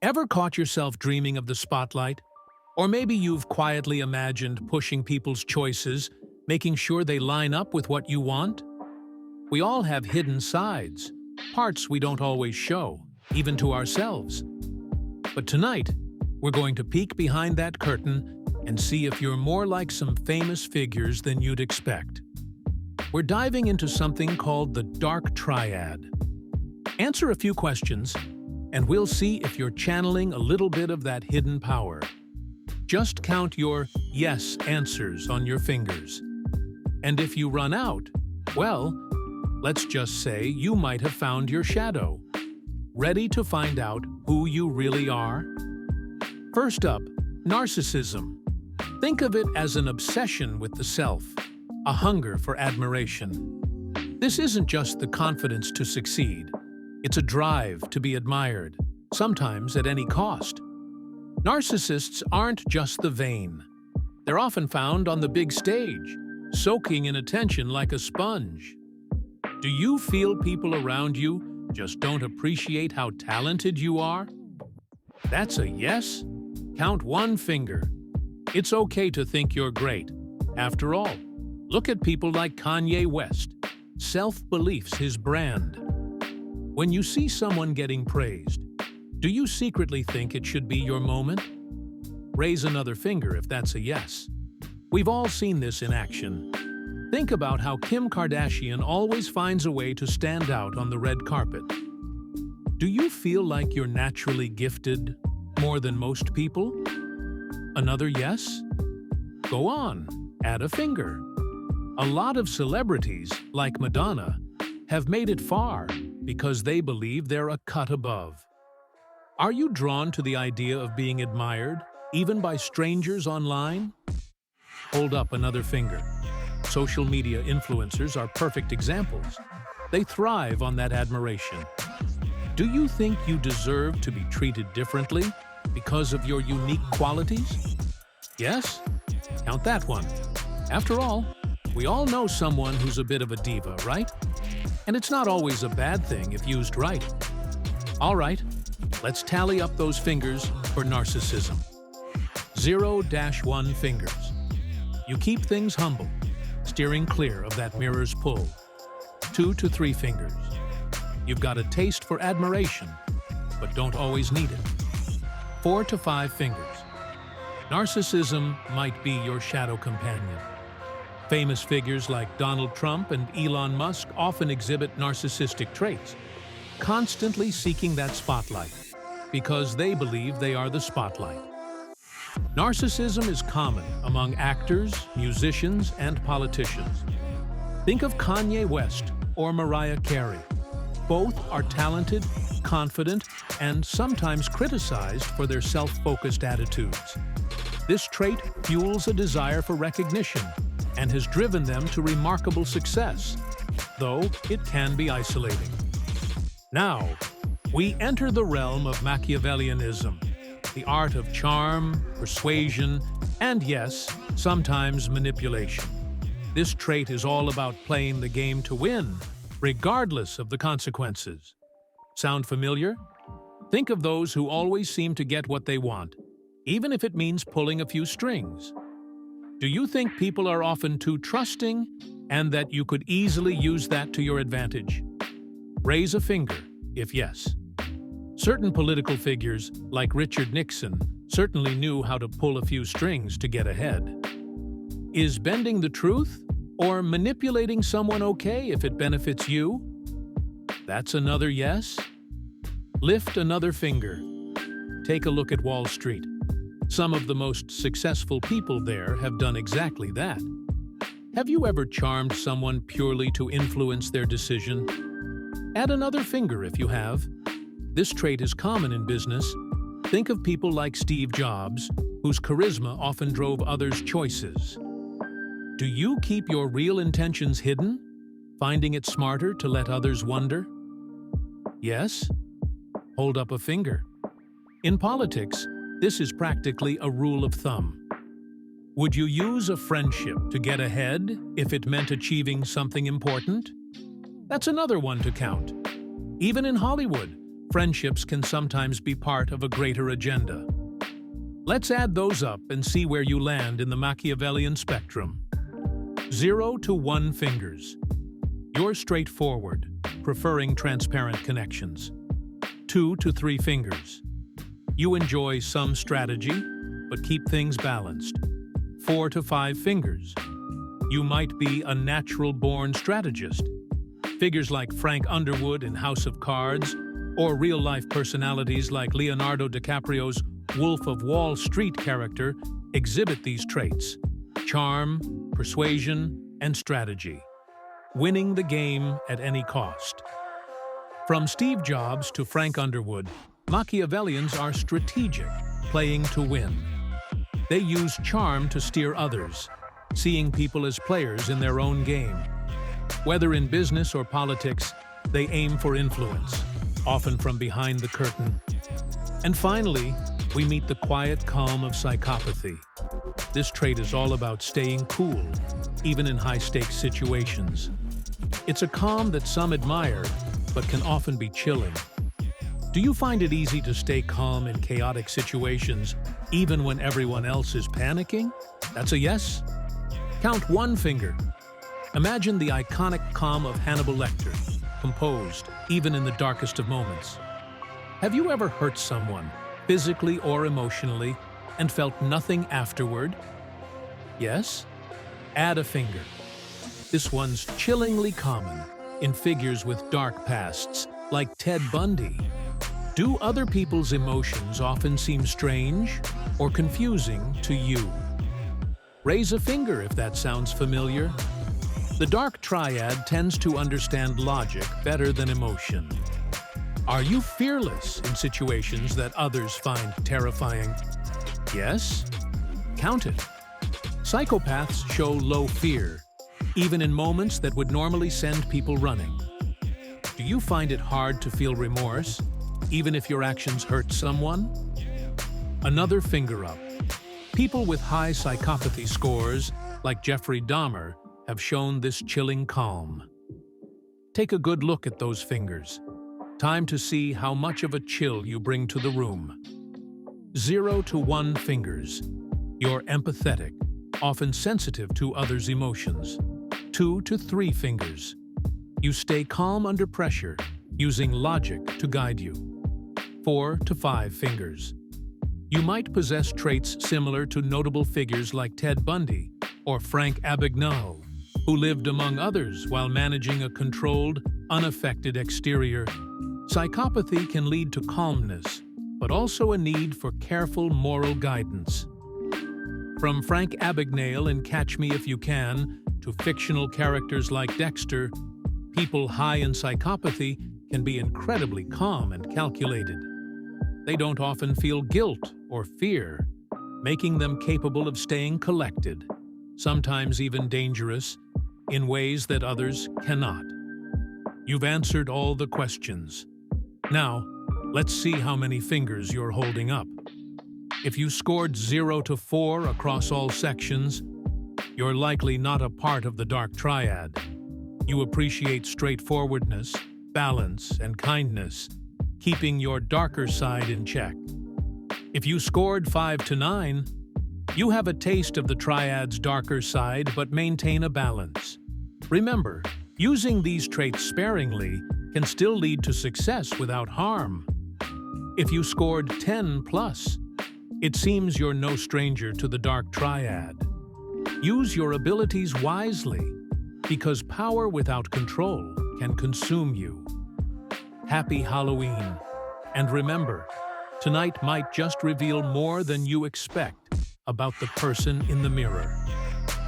Ever caught yourself dreaming of the spotlight? Or maybe you've quietly imagined pushing people's choices, making sure they line up with what you want? We all have hidden sides, parts we don't always show, even to ourselves. But tonight, we're going to peek behind that curtain and see if you're more like some famous figures than you'd expect. We're diving into something called the Dark Triad. Answer a few questions, and we'll see if you're channeling a little bit of that hidden power. Just count your yes answers on your fingers. And if you run out, well, let's just say you might have found your shadow. Ready to find out who you really are? First up, narcissism. Think of it as an obsession with the self, a hunger for admiration. This isn't just the confidence to succeed. It's a drive to be admired, sometimes at any cost. Narcissists aren't just the vain. They're often found on the big stage, soaking in attention like a sponge. Do you feel people around you just don't appreciate how talented you are? That's a yes? Count one finger. It's okay to think you're great. After all, look at people like Kanye West. Self-belief's his brand. When you see someone getting praised, do you secretly think it should be your moment? Raise another finger if that's a yes. We've all seen this in action. Think about how Kim Kardashian always finds a way to stand out on the red carpet. Do you feel like you're naturally gifted more than most people? Another yes? Go on, add a finger. A lot of celebrities, like Madonna, have made it far because they believe they're a cut above. Are you drawn to the idea of being admired, even by strangers online? Hold up another finger. Social media influencers are perfect examples. They thrive on that admiration. Do you think you deserve to be treated differently because of your unique qualities? Yes? Count that one. After all, we all know someone who's a bit of a diva, right? And it's not always a bad thing if used right. All right, let's tally up those fingers for narcissism. 0-1 fingers. You keep things humble, steering clear of that mirror's pull. 2 to 3 fingers. You've got a taste for admiration, but don't always need it. 4 to 5 fingers. Narcissism might be your shadow companion. Famous figures like Donald Trump and Elon Musk often exhibit narcissistic traits, constantly seeking that spotlight, because they believe they are the spotlight. Narcissism is common among actors, musicians, and politicians. Think of Kanye West or Mariah Carey. Both are talented, confident, and sometimes criticized for their self-focused attitudes. This trait fuels a desire for recognition and has driven them to remarkable success, though it can be isolating. Now, we enter the realm of Machiavellianism, the art of charm, persuasion, and yes, sometimes manipulation. This trait is all about playing the game to win, regardless of the consequences. Sound familiar? Think of those who always seem to get what they want, even if it means pulling a few strings. Do you think people are often too trusting and that you could easily use that to your advantage? Raise a finger if yes. Certain political figures, like Richard Nixon, certainly knew how to pull a few strings to get ahead. Is bending the truth or manipulating someone okay if it benefits you? That's another yes. Lift another finger. Take a look at Wall Street. Some of the most successful people there have done exactly that. Have you ever charmed someone purely to influence their decision? Add another finger if you have. This trait is common in business. Think of people like Steve Jobs, whose charisma often drove others' choices. Do you keep your real intentions hidden, finding it smarter to let others wonder? Yes? Hold up a finger. In politics, this is practically a rule of thumb. Would you use a friendship to get ahead if it meant achieving something important? That's another one to count. Even in Hollywood, Friendships can sometimes be part of a greater agenda. Let's add those up and see where you land in the Machiavellian spectrum. 0 to 1 fingers. You're straightforward, preferring transparent connections. 2 to 3 fingers. You enjoy some strategy, but keep things balanced. 4 to 5 fingers. You might be a natural-born strategist. Figures like Frank Underwood in House of Cards, or real-life personalities like Leonardo DiCaprio's Wolf of Wall Street character exhibit these traits: charm, persuasion, and strategy. Winning the game at any cost. From Steve Jobs to Frank Underwood, Machiavellians are strategic, playing to win. They use charm to steer others, seeing people as players in their own game. Whether in business or politics, they aim for influence, often from behind the curtain. And finally, we meet the quiet calm of psychopathy. This trait is all about staying cool, even in high-stakes situations. It's a calm that some admire, but can often be chilling. Do you find it easy to stay calm in chaotic situations, even when everyone else is panicking? That's a yes? Count 1 finger. Imagine the iconic calm of Hannibal Lecter, composed, even in the darkest of moments. Have you ever hurt someone, physically or emotionally, and felt nothing afterward? Yes? Add a finger. This one's chillingly common in figures with dark pasts, like Ted Bundy. Do other people's emotions often seem strange or confusing to you? Raise a finger if that sounds familiar. The Dark Triad tends to understand logic better than emotion. Are you fearless in situations that others find terrifying? Yes? Count it. Psychopaths show low fear, even in moments that would normally send people running. Do you find it hard to feel remorse, even if your actions hurt someone? Another finger up. People with high psychopathy scores, like Jeffrey Dahmer, have shown this chilling calm. Take a good look at those fingers. Time to see how much of a chill you bring to the room. 0 to 1 fingers. You're empathetic, often sensitive to others' emotions. 2 to 3 fingers. You stay calm under pressure, using logic to guide you. 4 to 5 fingers. You might possess traits similar to notable figures like Ted Bundy or Frank Abagnale, who lived among others while managing a controlled, unaffected exterior. Psychopathy can lead to calmness, but also a need for careful moral guidance. From Frank Abagnale in Catch Me If You Can to fictional characters like Dexter, people high in psychopathy can be incredibly calm and calculated. They don't often feel guilt or fear, making them capable of staying collected, sometimes even dangerous, in ways that others cannot. You've answered all the questions. Now, let's see how many fingers you're holding up. If you scored 0 to 4 across all sections, you're likely not a part of the Dark Triad. You appreciate straightforwardness, balance, and kindness, keeping your darker side in check. If you scored 5 to 9, you have a taste of the Triad's darker side but maintain a balance. Remember, using these traits sparingly can still lead to success without harm. If you scored 10 plus, it seems you're no stranger to the Dark Triad. Use your abilities wisely, because power without control can consume you. Happy Halloween. And remember, tonight might just reveal more than you expect about the person in the mirror.